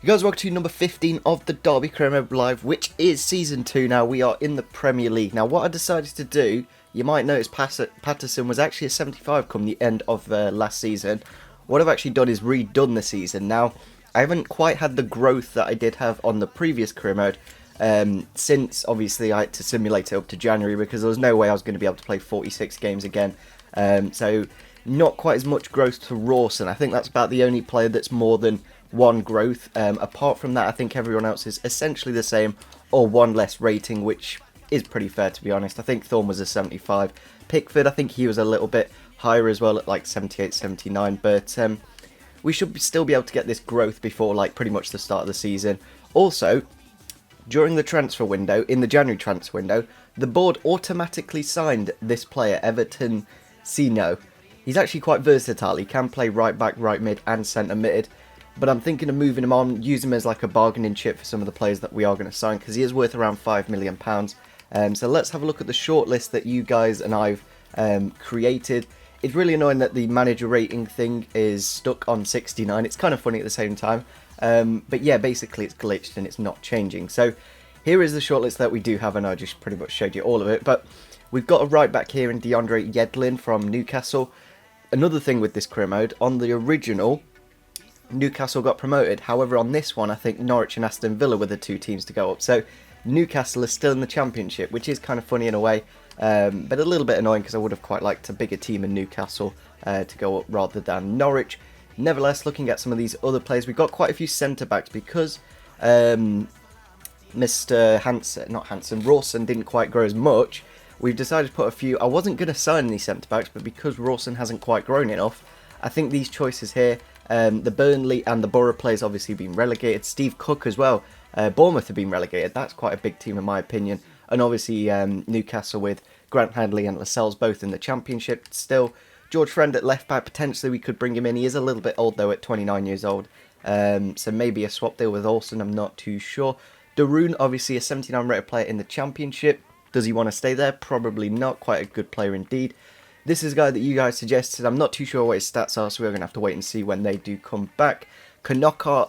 You guys, welcome to number 15 of the Derby Career Mode Live, which is Season 2 now. We are in the Premier League. Now, what I decided to do, you might notice Patterson was actually a 75 come the end of last season. What I've actually done is redone the season. Now, I haven't quite had the growth that I did have on the previous Career Mode, since, obviously, I had to simulate it up to January, because there was no way I was going to be able to play 46 games again. So, not quite as much growth to Rawson. I think that's about the only player that's more than one growth. Apart from that, I think everyone else is essentially the same, or one less rating, which is pretty fair, to be honest. I think Thorne was a 75. Pickford, I think he was a little bit higher as well, at like 78, 79, but we should still be able to get this growth before like pretty much the start of the season. Also, during the transfer window, in the January transfer window, the board automatically signed this player, Everton Sino. He's actually quite versatile. He can play right back, right mid and centre mid. But I'm thinking of moving him on, use him as like a bargaining chip for some of the players that we are going to sign, because he is worth around £5 million. So let's have a look at the shortlist that you guys and I've created. It's really annoying that the manager rating thing is stuck on 69. It's kind of funny at the same time. But yeah, basically it's glitched and it's not changing. So here is the shortlist that we do have, and I just pretty much showed you all of it. But we've got a right back here in DeAndre Yedlin from Newcastle. Another thing with this career mode, on the original, Newcastle got promoted. However, on this one, I think Norwich and Aston Villa were the two teams to go up. So Newcastle is still in the Championship, which is kind of funny in a way, but a little bit annoying because I would have quite liked a bigger team in Newcastle to go up rather than Norwich. Nevertheless, looking at some of these other players, we've got quite a few centre-backs because Mr. Rawson didn't quite grow as much. We've decided to put a few. I wasn't going to sign any centre-backs, but because Rawson hasn't quite grown enough, I think these choices here, the Burnley and the Borough players obviously been relegated. Steve Cook as well. Bournemouth have been relegated. That's quite a big team in my opinion. And obviously Newcastle with Grant Handley and Lascelles both in the Championship still. George Friend at left back, potentially we could bring him in. He is a little bit old though, at 29 years old. So maybe a swap deal with Olsen, I'm not too sure. Darun, obviously a 79 rated player in the Championship. Does he want to stay there? Probably not. Quite a good player indeed. This is a guy that you guys suggested. I'm not too sure what his stats are, so we're going to have to wait and see when they do come back. Kanoko,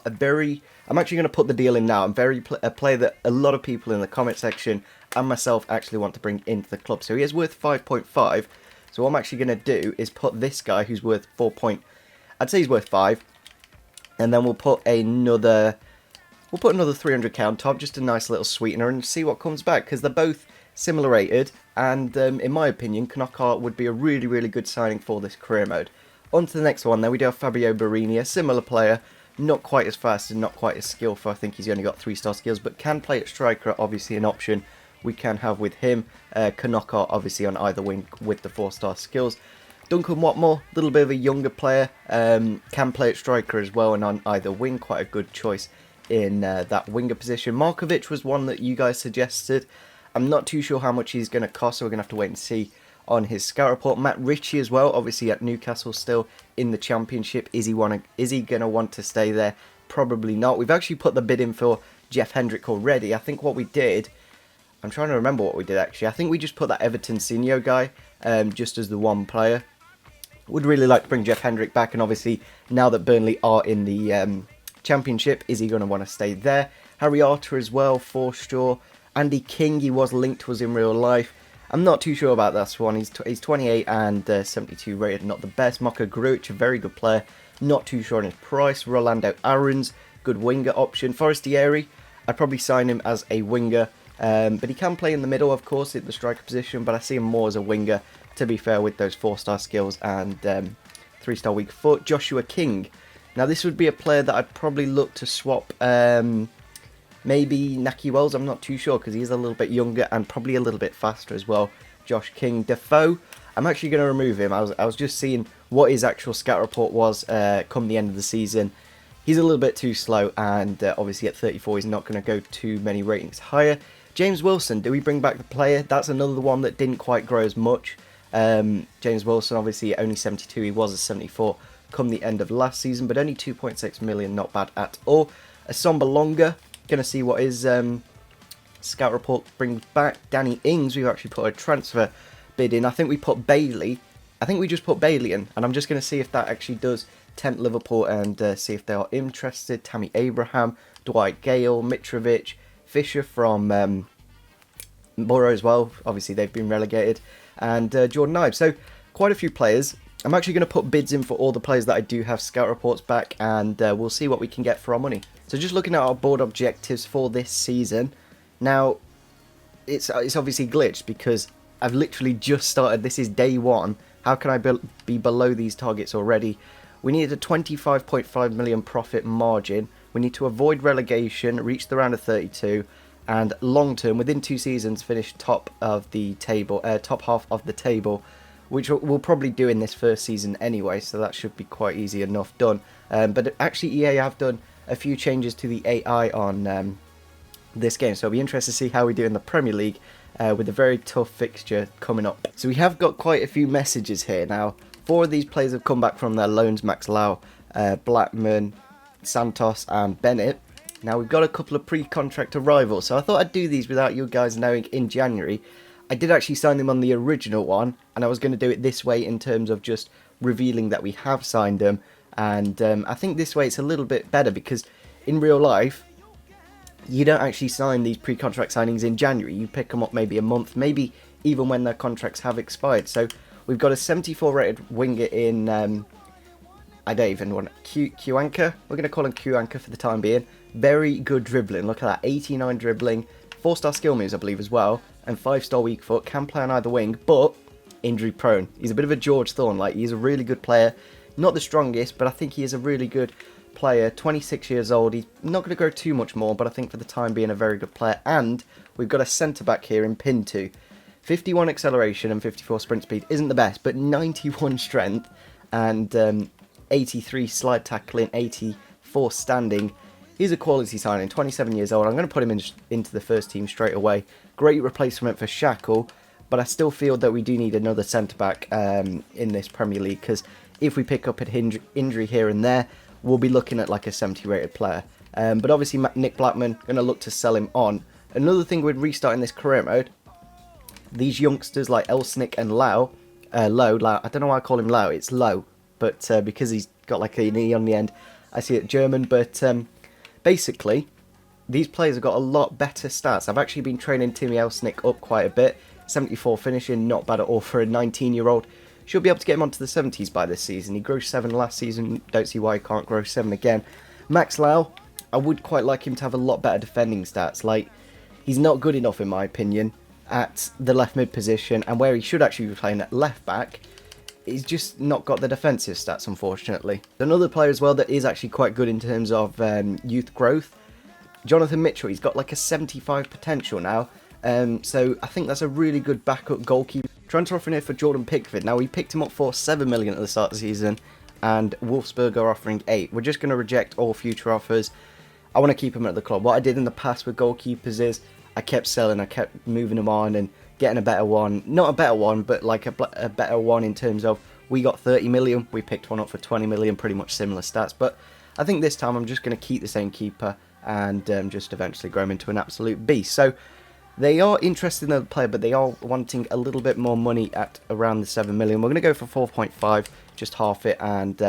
I'm actually going to put the deal in now. A player that a lot of people in the comment section and myself actually want to bring into the club. So he is worth 5.5. So what I'm actually going to do is put this guy who's worth I'd say he's worth 5. And then we'll put another 300k on top, just a nice little sweetener, and see what comes back, because they're both similar rated, and in my opinion, Kanoko would be a really, really good signing for this career mode. On to the next one, then we do have Fabio Barini, a similar player, not quite as fast and not quite as skillful. I think he's only got 3-star skills, but can play at striker, obviously an option we can have with him. Kanoko obviously on either wing with the 4-star skills. Duncan Watmore, a little bit of a younger player, can play at striker as well and on either wing, quite a good choice in that winger position. Markovic was one that you guys suggested. I'm not too sure how much he's going to cost, so we're going to have to wait and see on his scout report. Matt Ritchie as well, obviously at Newcastle still in the Championship. Is he going to want to stay there? Probably not. We've actually put the bid in for Jeff Hendrick already. I think what we did, I'm trying to remember what we did actually. I think we just put that Everton Senior guy just as the one player. Would really like to bring Jeff Hendrick back, and obviously now that Burnley are in the Championship, is he going to want to stay there? Harry Arter as well, for sure. Andy King, he was linked to us in real life. I'm not too sure about that one. He's 28 and 72 rated, not the best. Maka Gruch, a very good player. Not too sure on his price. Rolando Aarons, good winger option. Forestieri, I'd probably sign him as a winger. But he can play in the middle, of course, in the striker position. But I see him more as a winger, to be fair, with those 4-star skills and 3-star weak foot. Joshua King. Now, this would be a player that I'd probably look to swap. Maybe Naki Wells, I'm not too sure, because he's a little bit younger and probably a little bit faster as well. Josh King. Defoe, I'm actually going to remove him. I was just seeing what his actual scout report was come the end of the season. He's a little bit too slow, and obviously at 34 he's not going to go too many ratings higher. James Wilson, do we bring back the player? That's another one that didn't quite grow as much. James Wilson, obviously only 72, he was a 74 come the end of last season, but only 2.6 million, not bad at all. Asomba Longa, going to see what his scout report brings back. Danny Ings, we've actually put a transfer bid in. I think we put Bailey. I think we just put Bailey in, and I'm just going to see if that actually does tempt Liverpool and see if they are interested. Tammy Abraham, Dwight Gale, Mitrovic, Fisher from Borough as well. Obviously, they've been relegated. And Jordan Ives. So, quite a few players. I'm actually going to put bids in for all the players that I do have scout reports back, and we'll see what we can get for our money. So just looking at our board objectives for this season. Now, it's obviously glitched because I've literally just started. This is day one. How can I be below these targets already? We need a 25.5 million profit margin. We need to avoid relegation, reach the round of 32, and long term, within 2 seasons, finish top of the table, top half of the table, which we'll probably do in this first season anyway, so that should be quite easy enough done. But actually EA have done a few changes to the AI on this game, so it'll be interesting to see how we do in the Premier League with a very tough fixture coming up. So we have got quite a few messages here. Now, 4 of these players have come back from their loans: Max Lau, Blackman, Santos and Bennett. Now we've got a couple of pre-contract arrivals, so I thought I'd do these without you guys knowing in January. I did actually sign them on the original one, and I was going to do it this way in terms of just revealing that we have signed them. And I think this way it's a little bit better, because in real life, you don't actually sign these pre-contract signings in January. You pick them up maybe a month, maybe even when their contracts have expired. So we've got a 74 rated winger in, I don't even want Q-Anchor. We're going to call him Q-Anchor for the time being. Very good dribbling. Look at that, 89 dribbling, 4-star skill moves I believe as well, and 5-star weak foot. Can play on either wing, but injury prone. He's a bit of a George Thorne. Like, he's a really good player. Not the strongest, but I think he is a really good player. 26 years old. He's not going to grow too much more, but I think for the time being a very good player. And we've got a centre-back here in Pinto. 51 acceleration and 54 sprint speed isn't the best, but 91 strength and 83 slide tackling, 84 standing. He's a quality signing, 27 years old. I'm going to put him into the first team straight away. Great replacement for Shackle, but I still feel that we do need another centre-back in this Premier League, because if we pick up an injury here and there, we'll be looking at like a 70 rated player. But obviously Nick Blackman, going to look to sell him on. Another thing we'd restart in this career mode, these youngsters like Elsnick and Lau, I don't know why I call him Lau, it's Low, but because he's got like an E on the end, I see it German, but basically, these players have got a lot better stats. I've actually been training Timmy Elsnick up quite a bit. 74 finishing, not bad at all for a 19-year-old. Should be able to get him onto the 70s by this season. He grew 7 last season, don't see why he can't grow 7 again. Max Lau, I would quite like him to have a lot better defending stats. Like, he's not good enough in my opinion at the left mid position, and where he should actually be playing at left back, he's just not got the defensive stats, unfortunately. Another player as well that is actually quite good in terms of youth growth, Jonathan Mitchell. He's got like a 75 potential now, so I think that's a really good backup goalkeeper. Transfer offer here for Jordan Pickford. Now, we picked him up for 7 million at the start of the season, and Wolfsburg are offering 8. We're just going to reject all future offers. I want to keep him at the club. What I did in the past with goalkeepers is I kept selling, I kept moving them on and getting a better one. Not a better one, but like a better one in terms of we got 30 million, we picked one up for 20 million, pretty much similar stats. But I think this time I'm just going to keep the same keeper and just eventually grow him into an absolute beast. So they are interested in the player, but they are wanting a little bit more money at around the 7 million. We're going to go for 4.5, just half it, and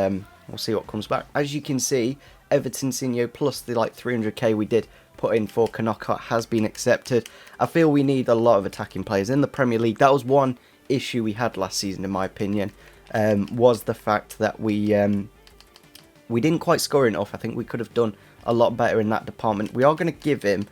we'll see what comes back. As you can see, Everton Sinyo plus the like 300k we did put in for Kanaka has been accepted. I feel we need a lot of attacking players in the Premier League. That was one issue we had last season, in my opinion, was the fact that we didn't quite score enough. I think we could have done a lot better in that department. We are going to give him,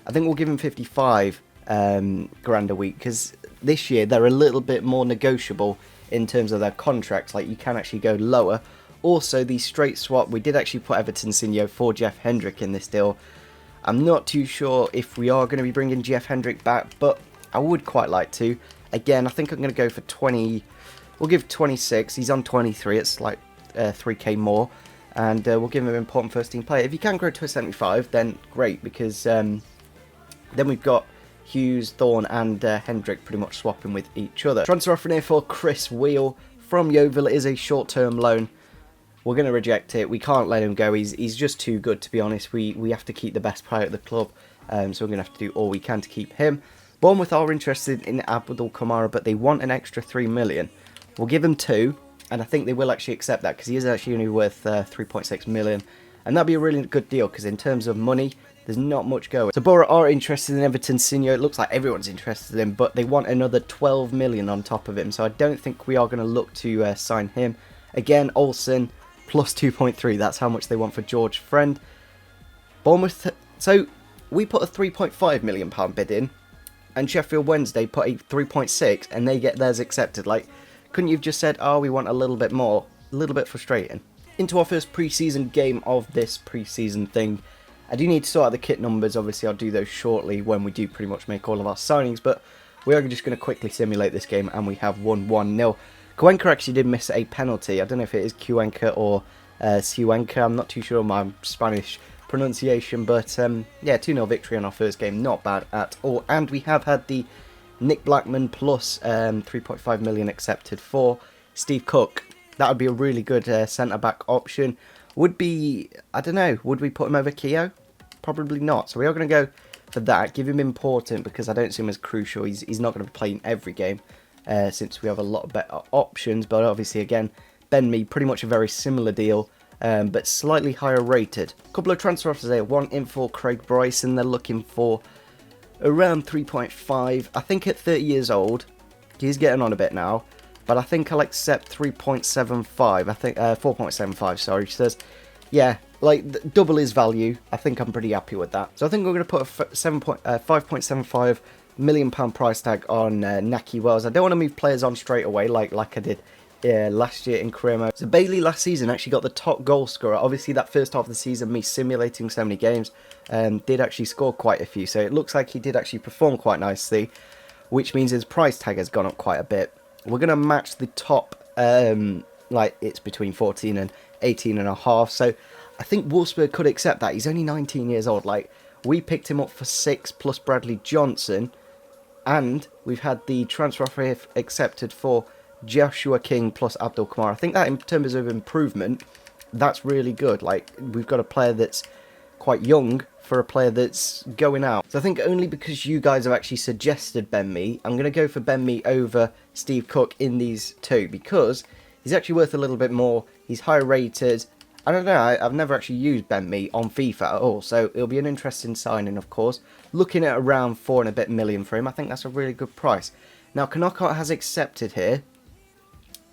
I think we'll give him 55 grand a week, because this year they're a little bit more negotiable in terms of their contracts. Like, you can actually go lower. Also, the straight swap, we did actually put Everton Sinyo for Jeff Hendrick in this deal. I'm not too sure if we are going to be bringing Jeff Hendrick back, but I would quite like to. Again, I think I'm going to go for 20. We'll give 26. He's on 23. It's like 3k more. And we'll give him an important first team player. If you can grow to a 75, then great, because then we've got Hughes, Thorne and Hendrick pretty much swapping with each other. Transfer offer here for Chris Wheel from Yeovil. It is a short-term loan. We're going to reject it. We can't let him go. He's just too good, to be honest. We have to keep the best player at the club, so we're going to have to do all we can to keep him. Bournemouth are interested in Abdul Kamara, but they want an extra 3 million. We'll give them 2, and I think they will actually accept that because he is actually only worth 3.6 million, and that'd be a really good deal because in terms of money, there's not much going. So Borough are interested in Everton Sinjo. It looks like everyone's interested in him, but they want another 12 million on top of him, so I don't think we are going to look to sign him. Again, Olsen plus 2.3, that's how much they want for George Friend. Bournemouth, so we put a 3.5 million pound bid in, and Sheffield Wednesday put a 3.6, and they get theirs accepted. Like, couldn't you have just said, oh, we want a little bit more? A little bit frustrating. Into our first pre-season game of this pre-season thing. I do need to sort out the kit numbers. Obviously, I'll do those shortly when we do pretty much make all of our signings, but we are just going to quickly simulate this game, and we have won 1-0. Cuenca actually did miss a penalty. I don't know if it is Cuenca or Cuenca. I'm not too sure of my Spanish pronunciation, but yeah, 2-0 victory on our first game. Not bad at all. And we have had the Nick Blackman plus 3.5 million accepted for Steve Cook. That would be a really good centre-back option. Would be, I don't know, would we put him over Keogh? Probably not. So we are going to go for that. Give him important because I don't see him as crucial. He's not going to play in every game since we have a lot of better options. But obviously, again, Ben Mee, pretty much a very similar deal, but slightly higher rated. A couple of transfer offers there. One in for Craig Bryson. They're looking for around 3.5. I think at 30 years old, he's getting on a bit now. But I think I'll accept 3.75. I think 4.75. Sorry, she says, yeah, like double his value. I think I'm pretty happy with that. So I think we're going to put a 5.75 million pound price tag on Naki Wells. I don't want to move players on straight away like I did last year in Cremo. So Bailey last season actually got the top goal scorer. Obviously, that first half of the season, me simulating so many games, did actually score quite a few. So it looks like he did actually perform quite nicely, which means his price tag has gone up quite a bit. We're going to match the top, like it's between 14 and 18 and a half. So I think Wolfsburg could accept that. He's only 19 years old. Like, we picked him up for 6 plus Bradley Johnson. And we've had the transfer offer accepted for Joshua King plus Abdul Kamara. I think that in terms of improvement, that's really good. Like, we've got a player that's quite young for a player that's going out. So I think only because you guys have actually suggested Ben Mee, I'm going to go for Ben Mee over Steve Cook in these two because he's actually worth a little bit more. He's higher rated. I don't know, I've never actually used Ben Mee on FIFA at all, so it'll be an interesting signing, of course. Looking at around 4 and a bit million for him, I think that's a really good price. Now, Knockout has accepted here.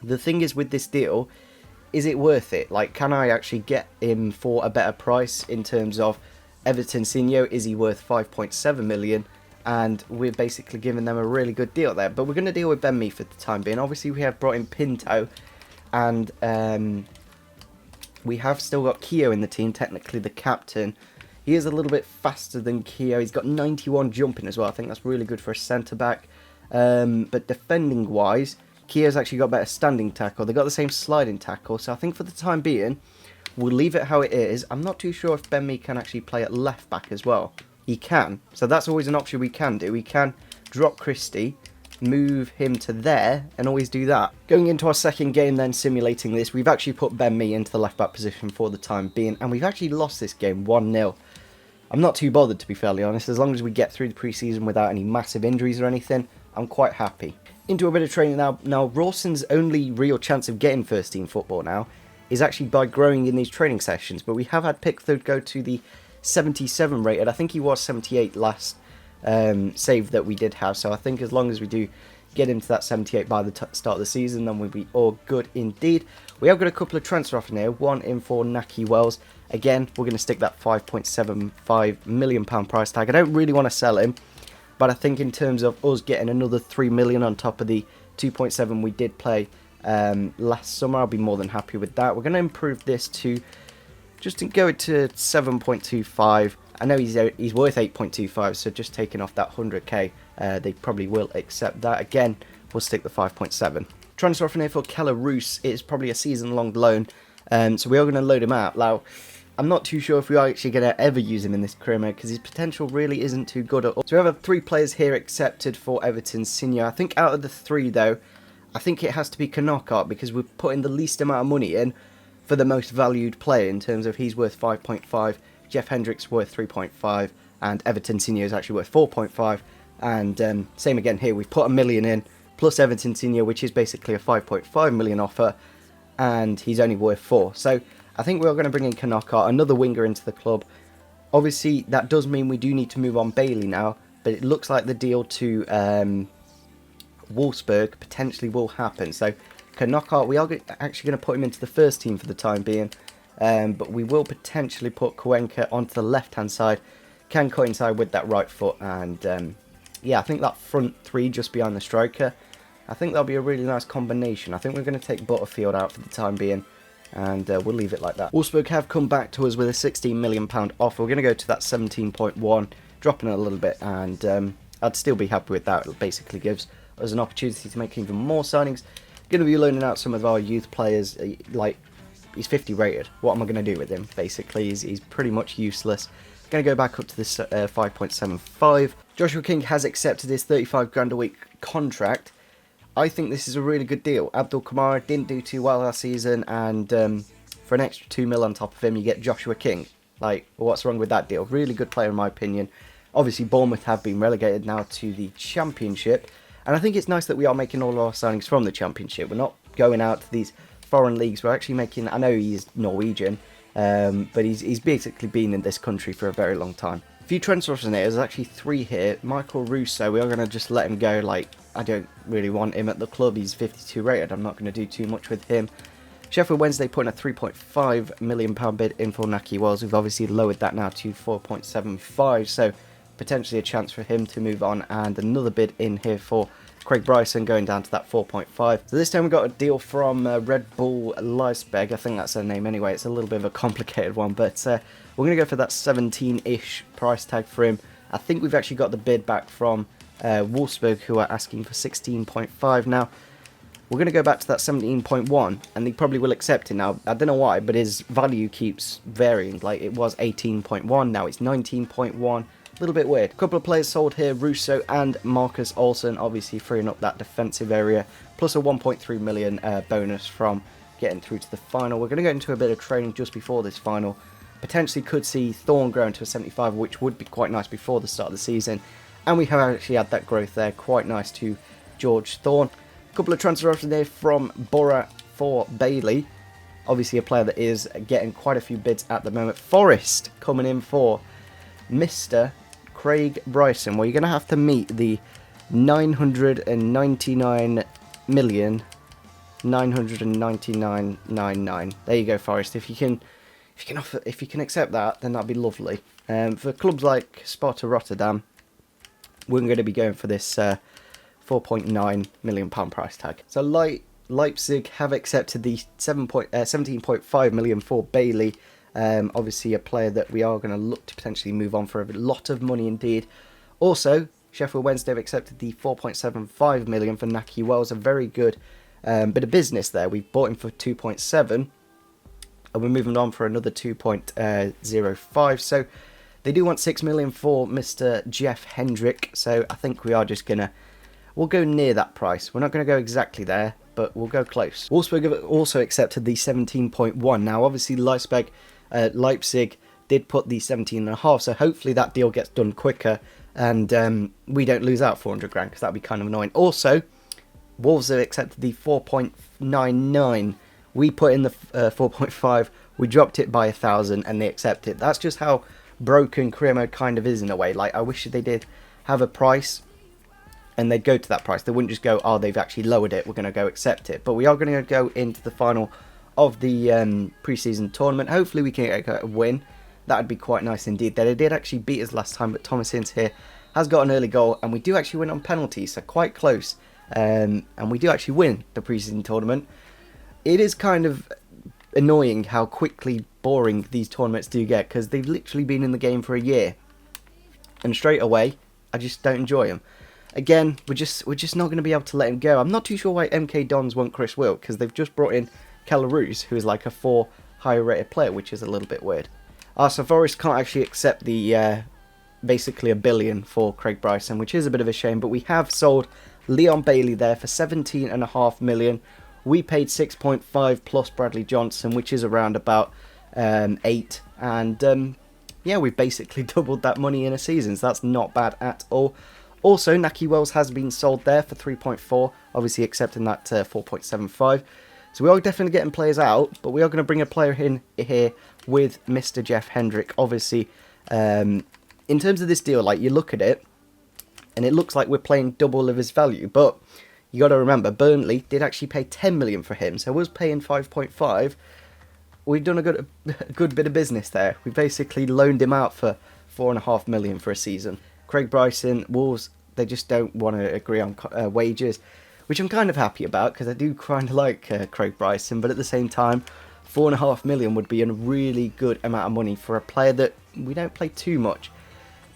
The thing is with this deal, is it worth it? Like, can I actually get him for a better price in terms of Everton Sinjo? Is he worth 5.7 million? And we're basically giving them a really good deal there. But we're going to deal with Ben Mee for the time being. Obviously, we have brought in Pinto. And we have still got Keogh in the team, technically the captain. He is a little bit faster than Keogh. He's got 91 jumping as well. I think that's really good for a centre-back. But defending-wise, Keogh's actually got better standing tackle. They've got the same sliding tackle. So I think for the time being, we'll leave it how it is. I'm not too sure if Ben Mee can actually play at left-back as well. He can. So that's always an option we can do. We can drop Christie, move him to there, and always do that. Going into our second game then, simulating this, we've actually put Ben Mee into the left-back position for the time being, and we've actually lost this game 1-0. I'm not too bothered, to be fairly honest. As long as we get through the pre-season without any massive injuries or anything, I'm quite happy. Into a bit of training now. Now, Rawson's only real chance of getting first-team football now is actually by growing in these training sessions, but we have had Pickford go to the 77 rated. I think he was 78 last save that we did have, so I think as long as we do get into that 78 by the start of the season, then we'll be all good indeed. We have got a couple of transfer offers here, one in for Naki Wells. Again, we're going to stick that £5.75 million price tag. I don't really want to sell him, but I think in terms of us getting another 3 million on top of the 2.7 we did play last summer, I'll be more than happy with that. We're going to improve this to just to go to 7.25. I know he's worth 8.25, so just taking off that 100k, they probably will accept that. Again, we'll stick the 5.7. Transfer offer here for Keller Roos. It is probably a season-long loan, so we are going to load him out. Now, I'm not too sure if we are actually going to ever use him in this career mode because his potential really isn't too good at all. So we have 3 players here accepted for Everton Senior. I think out of the 3 though, I think it has to be Knockout because we're putting the least amount of money in for the most valued player in terms of he's worth 5.5, Jeff Hendricks worth 3.5, and Everton Senior is actually worth 4.5. And same again here, we've put $1 million in plus Everton Senior, which is basically a 5.5 million offer. and he's only worth 4. So I think we're going to bring in Kanaka, another winger, into the club. Obviously, that does mean we do need to move on Bailey now, but it looks like the deal to Wolfsburg potentially will happen. So Kanaka, we are actually going to put him into the first team for the time being, but we will potentially put Cuenca onto the left-hand side. Can coincide with that right foot, and yeah, I think that front three just behind the striker, I think that'll be a really nice combination. I think we're going to take Butterfield out for the time being, and we'll leave it like that. Wolfsburg have come back to us with a £16 million offer. We're going to go to that 17.1, dropping it a little bit, and I'd still be happy with that. It basically gives us an opportunity to make even more signings. Going to be loaning out some of our youth players. Like, he's 50 rated. What am I going to do with him? Basically, he's pretty much useless. Going to go back up to this 5.75. Joshua King has accepted his 35 grand a week contract. I think this is a really good deal. Abdul Kamara didn't do too well last season, and for an extra 2 mil on top of him, you get Joshua King. Like, what's wrong with that deal? Really good player in my opinion. Obviously, Bournemouth have been relegated now to the Championship, and I think it's nice that we are making all our signings from the Championship. We're not going out to these foreign leagues. We're actually making, I know he's Norwegian, but he's basically been in this country for a very long time. A few transfers in here. There's actually 3 here. Michael Russo, we are going to just let him go. Like, I don't really want him at the club. He's 52 rated. I'm not going to do too much with him. Sheffield Wednesday putting a £3.5 million bid in for Nahki Wells. We've obviously lowered that now to 4.75, so potentially a chance for him to move on, and another bid in here for Craig Bryson, going down to that 4.5. So this time we got a deal from Red Bull Leipzig. I think that's their name anyway. It's a little bit of a complicated one, but we're going to go for that 17-ish price tag for him. I think we've actually got the bid back from Wolfsburg, who are asking for 16.5 now. We're going to go back to that 17.1, and he probably will accept it now. I don't know why, but his value keeps varying. Like, it was 18.1, now it's 19.1. A little bit weird. A couple of players sold here, Russo and Marcus Olsen, obviously freeing up that defensive area, plus a 1.3 million bonus from getting through to the final. We're going to go into a bit of training just before this final. Potentially could see Thorne growing to a 75, which would be quite nice before the start of the season. And we have actually had that growth there, quite nice to George Thorne. A couple of transfer options there from Borough for Bailey. Obviously a player that is getting quite a few bids at the moment. Forest coming in for Mr. Craig Bryson. Well, you're going to have to meet the 999,999.99. There you go, Forest. If you can accept that, then that'd be lovely. For clubs like Sparta Rotterdam, we're going to be going for this £4.9 million price tag. So Leipzig have accepted the 17.5 million for Bailey. Obviously a player that we are going to look to potentially move on for a lot of money indeed. Also, Sheffield Wednesday have accepted the 4.75 million for Nahki Wells. A very good bit of business there. We've bought him for 2.7, and we're moving on for another 2.05. So they do want 6 million for Mr. Jeff Hendrick. So I think we are just gonna, we'll go near that price. We're not going to go exactly there, but we'll go close. Wolfsburg have also accepted the 17.1. Now, obviously, Leipzig did put the 17.5, so hopefully that deal gets done quicker, and we don't lose out 400 grand, because that'd be kind of annoying. Also, Wolves have accepted the 4.99. We put in the 4.5, we dropped it by 1,000, and they accept it. That's just how broken career mode kind of is in a way. Like, I wish they did have a price, and they'd go to that price. They wouldn't just go, oh, they've actually lowered it, we're going to go accept it. But we are going to go into the final of the pre-season tournament. Hopefully we can get a win. That would be quite nice indeed. They did actually beat us last time, but Thomas Ince here has got an early goal, and we do actually win on penalties, so quite close. And we do actually win the pre-season tournament. It is kind of annoying how quickly boring these tournaments do get, because they've literally been in the game for a year, and straight away I just don't enjoy them. Again, we're just not going to be able to let him go. I'm not too sure why MK Dons want Chris Wilk, because they've just brought in Keller-Roos, who is like a 4 higher rated player, which is a little bit weird. So Forest can't actually accept the basically $1 billion for Craig Bryson, which is a bit of a shame, but we have sold Leon Bailey there for 17.5 million. We paid 6.5 plus Bradley Johnson, which is around about 8, and yeah, we've basically doubled that money in a season, so that's not bad at all. Also, Nahki Wells has been sold there for 3.4, obviously accepting that 4.75. So we are definitely getting players out, but we are going to bring a player in here with Mr. Jeff Hendrick. Obviously, in terms of this deal, like, you look at it, and it looks like we're playing double of his value, but you got to remember, Burnley did actually pay 10 million for him, so us paying 5.5, we've done a good bit of business there. We basically loaned him out for 4.5 million for a season. Craig Bryson, Wolves, they just don't want to agree on wages, which I'm kind of happy about, because I do kind of like Craig Bryson, but at the same time, 4.5 million would be a really good amount of money for a player that we don't play too much.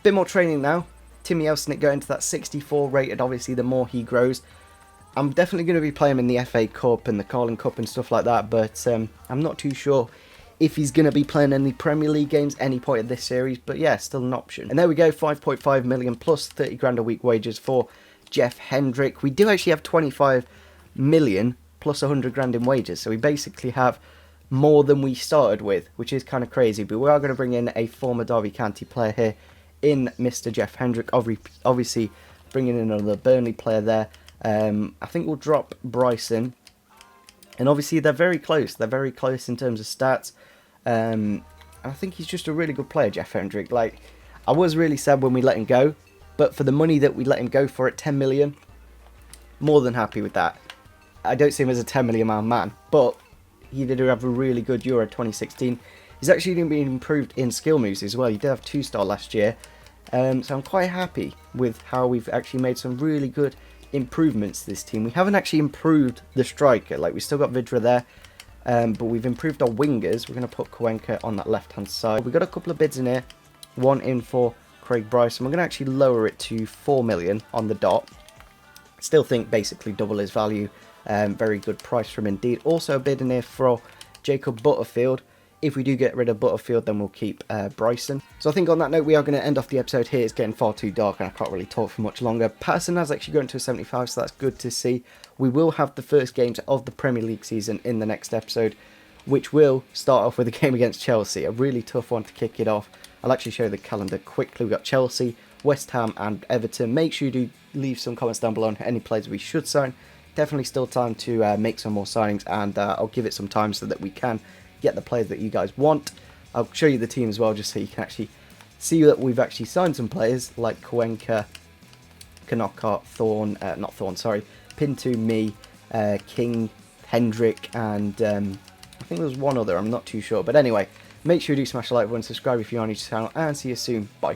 Bit more training now. Timmy Elsnick going to that 64 rated, obviously the more he grows. I'm definitely going to be playing him in the FA Cup and the Carling Cup and stuff like that, but I'm not too sure if he's going to be playing any Premier League games any point of this series, but yeah, still an option. And there we go, 5.5 million plus 30 grand a week wages for Jeff Hendrick. We do actually have 25 million plus 100 grand in wages, so we basically have more than we started with, which is kind of crazy, but we are going to bring in a former Derby County player here in Mr. Jeff Hendrick, obviously bringing in another Burnley player there. I think we'll drop Bryson, and obviously they're very close. They're very close in terms of stats. And I think he's just a really good player, Jeff Hendrick. Like, I was really sad when we let him go, but for the money that we let him go for at 10 million, more than happy with that. I don't see him as a 10 million man, but he did have a really good Euro 2016. He's actually been improved in skill moves as well. He did have 2-star last year. So I'm quite happy with how we've actually made some really good improvements to this team. We haven't actually improved the striker. Like, we still got Vidra there, but we've improved our wingers. We're going to put Cuenca on that left-hand side. We've got a couple of bids in here. One in for Craig Bryson. We're going to actually lower it to 4 million on the dot. Still think basically double his value. Very good price from Indeed. Also a bid in here for Jacob Butterfield. If we do get rid of Butterfield, then we'll keep Bryson. So I think on that note, we are going to end off the episode here. It's getting far too dark and I can't really talk for much longer. Patterson has actually gone to a 75, so that's good to see. We will have the first games of the Premier League season in the next episode, which will start off with a game against Chelsea. A really tough one to kick it off. I'll actually show you the calendar quickly. We've got Chelsea, West Ham and Everton. Make sure you do leave some comments down below on any players we should sign. Definitely still time to make some more signings, and I'll give it some time so that we can get the players that you guys want. I'll show you the team as well, just so you can actually see that we've actually signed some players like Cuenca, Knockout, Pinto, me, King, Hendrick, and I think there was one other, I'm not too sure. But anyway, make sure you do smash the like button, subscribe if you're on each channel, and see you soon. Bye.